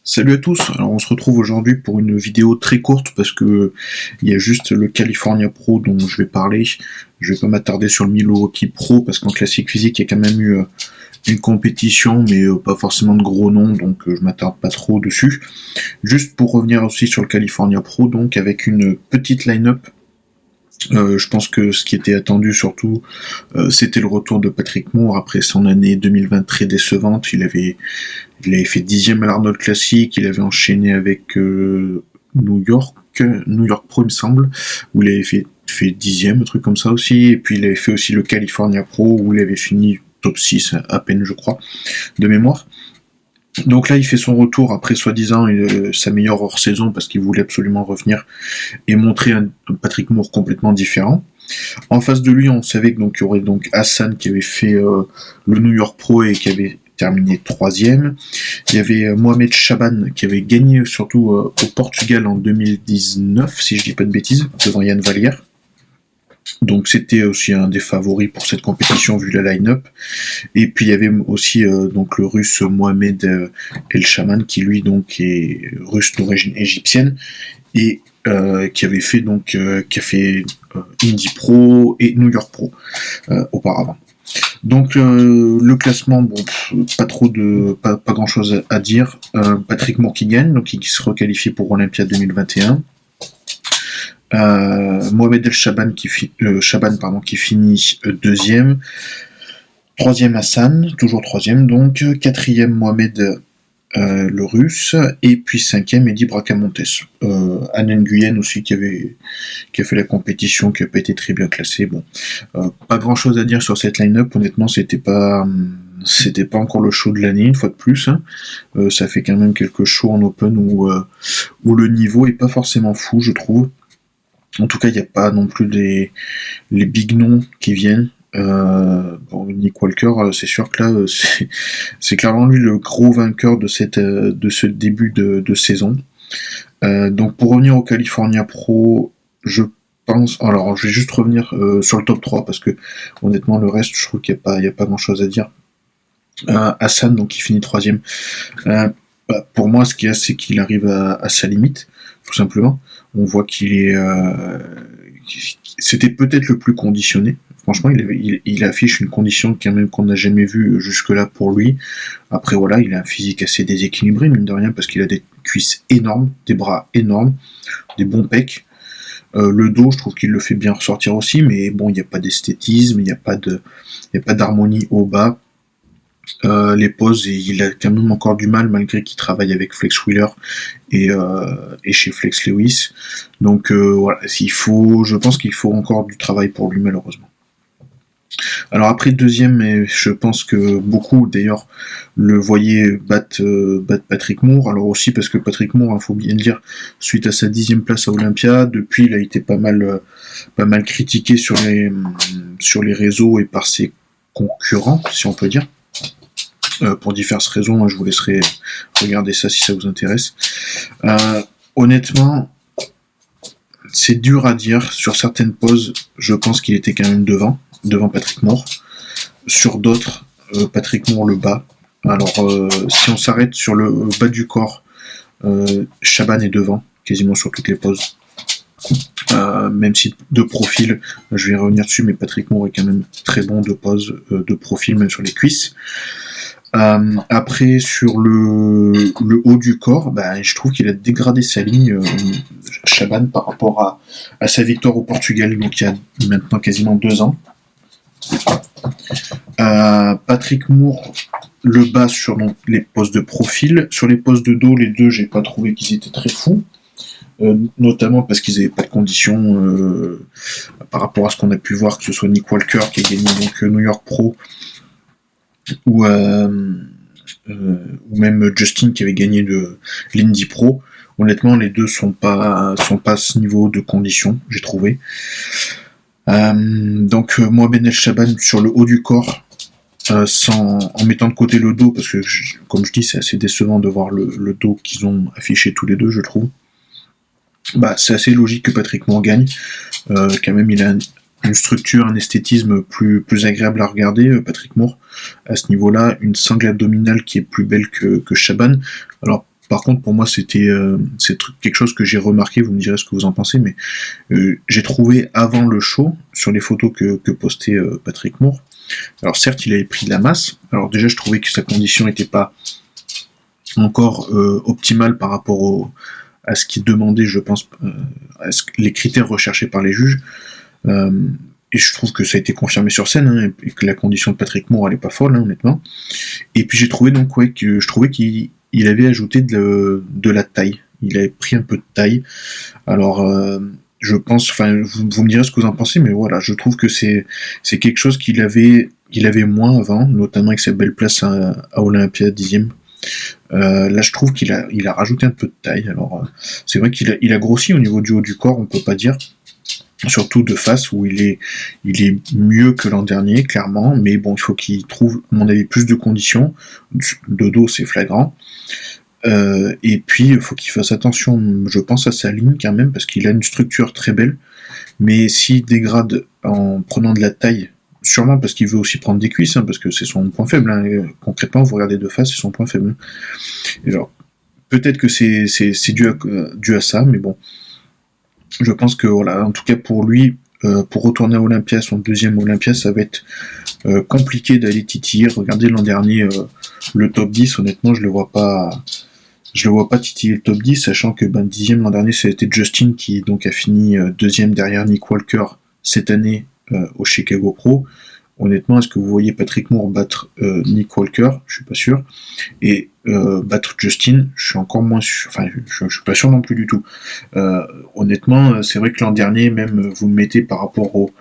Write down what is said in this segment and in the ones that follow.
Salut à tous, alors on se retrouve aujourd'hui pour une vidéo très courte parce que il y a juste le California Pro dont je vais parler. Je vais pas m'attarder sur le Milwaukee Pro parce qu'en classique physique il y a quand même eu une compétition mais pas forcément de gros noms donc je m'attarde pas trop dessus. Juste pour revenir aussi sur le California Pro donc avec une petite line-up. Je pense que ce qui était attendu surtout, c'était le retour de Patrick Moore après son année 2020 très décevante. Il avait fait 10e à l'Arnold Classic, il avait enchaîné avec New York, New York Pro il me semble, où il avait fait 10e, un truc comme ça aussi, et puis il avait fait aussi le California Pro, où il avait fini top 6 à peine je crois, de mémoire. Donc là il fait son retour après soi-disant sa meilleure hors-saison parce qu'il voulait absolument revenir et montrer un Patrick Moore complètement différent. En face de lui, on savait que donc il y aurait donc Hassan qui avait fait le New York Pro et qui avait terminé troisième. Il y avait Mohamed Chaban qui avait gagné surtout au Portugal en 2019, si je dis pas de bêtises, devant Yann Vallière. Donc c'était aussi un des favoris pour cette compétition vu la line-up. Et puis il y avait aussi donc le russe Mohamed El Shaman qui lui donc est russe d'origine égyptienne et qui avait fait donc qui a fait Indy Pro et New York Pro auparavant. Donc le classement, bon, pas grand chose à dire. Patrick Moore qui gagne, donc qui se requalifie pour Olympia 2021. Mohamed El Shaban qui finit deuxième. Troisième Hassan, toujours troisième donc. Quatrième Mohamed le russe, et puis cinquième Eddie Bracamontes. Anne Nguyen aussi qui a fait la compétition, qui n'a pas été très bien classé. Bon, pas grand chose à dire sur cette line-up, honnêtement c'était pas encore le show de l'année, une fois de plus. Hein. Ça fait quand même quelques shows en open où le niveau est pas forcément fou, je trouve. En tout cas, il n'y a pas non plus les big noms qui viennent. Bon, Nick Walker, c'est sûr que là, c'est clairement lui le gros vainqueur de ce début de saison. Donc pour revenir au California Pro, je pense. Alors, je vais juste revenir sur le top 3 parce que honnêtement, le reste, je trouve qu'il n'y a pas grand chose à dire. Hassan, donc, qui finit troisième. Pour moi, ce qu'il y a, c'est qu'il arrive à sa limite, tout simplement. On voit qu'il est. C'était peut-être le plus conditionné. Franchement, il affiche une condition quand même qu'on n'a jamais vue jusque-là pour lui. Après, voilà, il a un physique assez déséquilibré, mine de rien, parce qu'il a des cuisses énormes, des bras énormes, des bons pecs. Le dos, je trouve qu'il le fait bien ressortir aussi, mais bon, il n'y a pas d'esthétisme, il n'y a pas d'harmonie au bas. Les poses, et il a quand même encore du mal malgré qu'il travaille avec Flex Wheeler et chez Flex Lewis. Donc voilà, je pense qu'il faut encore du travail pour lui malheureusement. Alors après deuxième, je pense que beaucoup d'ailleurs le voyaient battre Patrick Moore. Alors aussi parce que Patrick Moore, il faut bien le dire, suite à sa 10e place à Olympia, depuis il a été pas mal critiqué sur les réseaux et par ses concurrents, si on peut dire. Pour diverses raisons, je vous laisserai regarder ça si ça vous intéresse. Honnêtement, c'est dur à dire. Sur certaines poses, je pense qu'il était quand même devant Patrick Moore. Sur d'autres, Patrick Moore le bat. Alors, si on s'arrête sur le bas du corps, Chaban est devant, quasiment sur toutes les poses. Même si de profil, je vais revenir dessus, mais Patrick Moore est quand même très bon de pose, de profil, même sur les cuisses. Après, sur le haut du corps, je trouve qu'il a dégradé sa ligne, Chaban, par rapport à sa victoire au Portugal, donc il y a maintenant quasiment 2 ans. Patrick Moore le bat sur donc, les postes de profil. Sur les postes de dos, les deux, j'ai pas trouvé qu'ils étaient très fous. Notamment parce qu'ils n'avaient pas de conditions par rapport à ce qu'on a pu voir, que ce soit Nick Walker qui a gagné donc New York Pro, ou même Justin qui avait gagné l'Indy Pro. Honnêtement, les deux sont pas à ce niveau de condition, j'ai trouvé. Donc Mohamed El Shaban sur le haut du corps, en mettant de côté le dos, parce que comme je dis, c'est assez décevant de voir le dos qu'ils ont affiché tous les deux, je trouve. C'est assez logique que Patrick Moore gagne. Quand même, il a une structure, un esthétisme plus agréable à regarder, Patrick Moore. À ce niveau-là, une sangle abdominale qui est plus belle que Chaban. Alors, par contre, pour moi, c'est quelque chose que j'ai remarqué, vous me direz ce que vous en pensez, mais j'ai trouvé avant le show, sur les photos que postait Patrick Moore, alors certes, il avait pris de la masse, alors déjà, je trouvais que sa condition n'était pas encore optimale par rapport à ce qui demandait, je pense, les critères recherchés par les juges, et je trouve que ça a été confirmé sur scène, hein, et que la condition de Patrick Moore, elle est pas folle, hein, honnêtement. Et puis j'ai trouvé donc que je trouvais qu'il avait ajouté de la taille. Il avait pris un peu de taille. Alors je pense, enfin vous me direz ce que vous en pensez, mais voilà, je trouve que c'est quelque chose qu'il avait moins avant, notamment avec sa belle place à Olympia 10e. Là je trouve qu'il a rajouté un peu de taille. Alors c'est vrai qu'il a grossi au niveau du haut du corps, on peut pas dire. Surtout de face où il est mieux que l'an dernier, clairement, mais bon, il faut qu'il trouve, à mon avis, plus de conditions. De dos, c'est flagrant. Et puis, il faut qu'il fasse attention, je pense, à sa ligne quand même, parce qu'il a une structure très belle, mais s'il dégrade en prenant de la taille, sûrement parce qu'il veut aussi prendre des cuisses, hein, parce que c'est son point faible, hein, concrètement, vous regardez de face, c'est son point faible. Et alors, peut-être que c'est dû à ça, mais bon, je pense que voilà, en tout cas pour lui, pour retourner à Olympia, son deuxième Olympia, ça va être compliqué d'aller titiller. Regardez l'an dernier, le top 10, honnêtement, je le vois pas titiller le top 10, sachant que 10e l'an dernier, ça a été Justin qui donc a fini deuxième derrière Nick Walker cette année au Chicago Pro. Honnêtement, est-ce que vous voyez Patrick Moore battre Nick Walker? Je suis pas sûr. Et battre Justin, je suis encore moins sûr. Enfin, je suis pas sûr non plus du tout. Honnêtement, c'est vrai que l'an dernier, même vous me mettez par rapport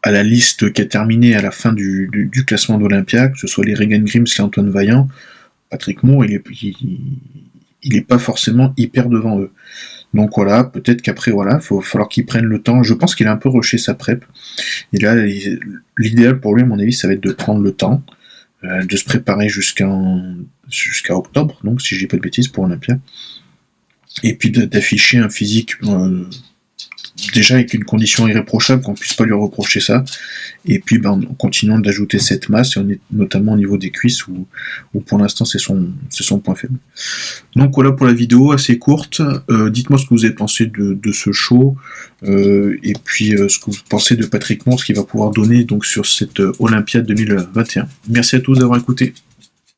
à la liste qui a terminé à la fin du classement d'Olympia, que ce soit les Regan Grimes, les Antoine Vaillant, Patrick Moore, il est pas forcément hyper devant eux. Donc voilà, peut-être qu'après, voilà, il va falloir qu'il prenne le temps. Je pense qu'il a un peu rushé sa prep. Et là, l'idéal pour lui, à mon avis, ça va être de prendre le temps, de se préparer jusqu'à octobre, donc si je dis pas de bêtises, pour Olympia. Et puis d'afficher un physique déjà avec une condition irréprochable, qu'on puisse pas lui reprocher ça. Et puis en continuant d'ajouter cette masse, et notamment au niveau des cuisses, où pour l'instant c'est son point faible. Donc voilà pour la vidéo, assez courte. Dites-moi ce que vous avez pensé de ce show, et puis ce que vous pensez de Patrick Moore, ce qu'il va pouvoir donner donc sur cette Olympia 2021. Merci à tous d'avoir écouté.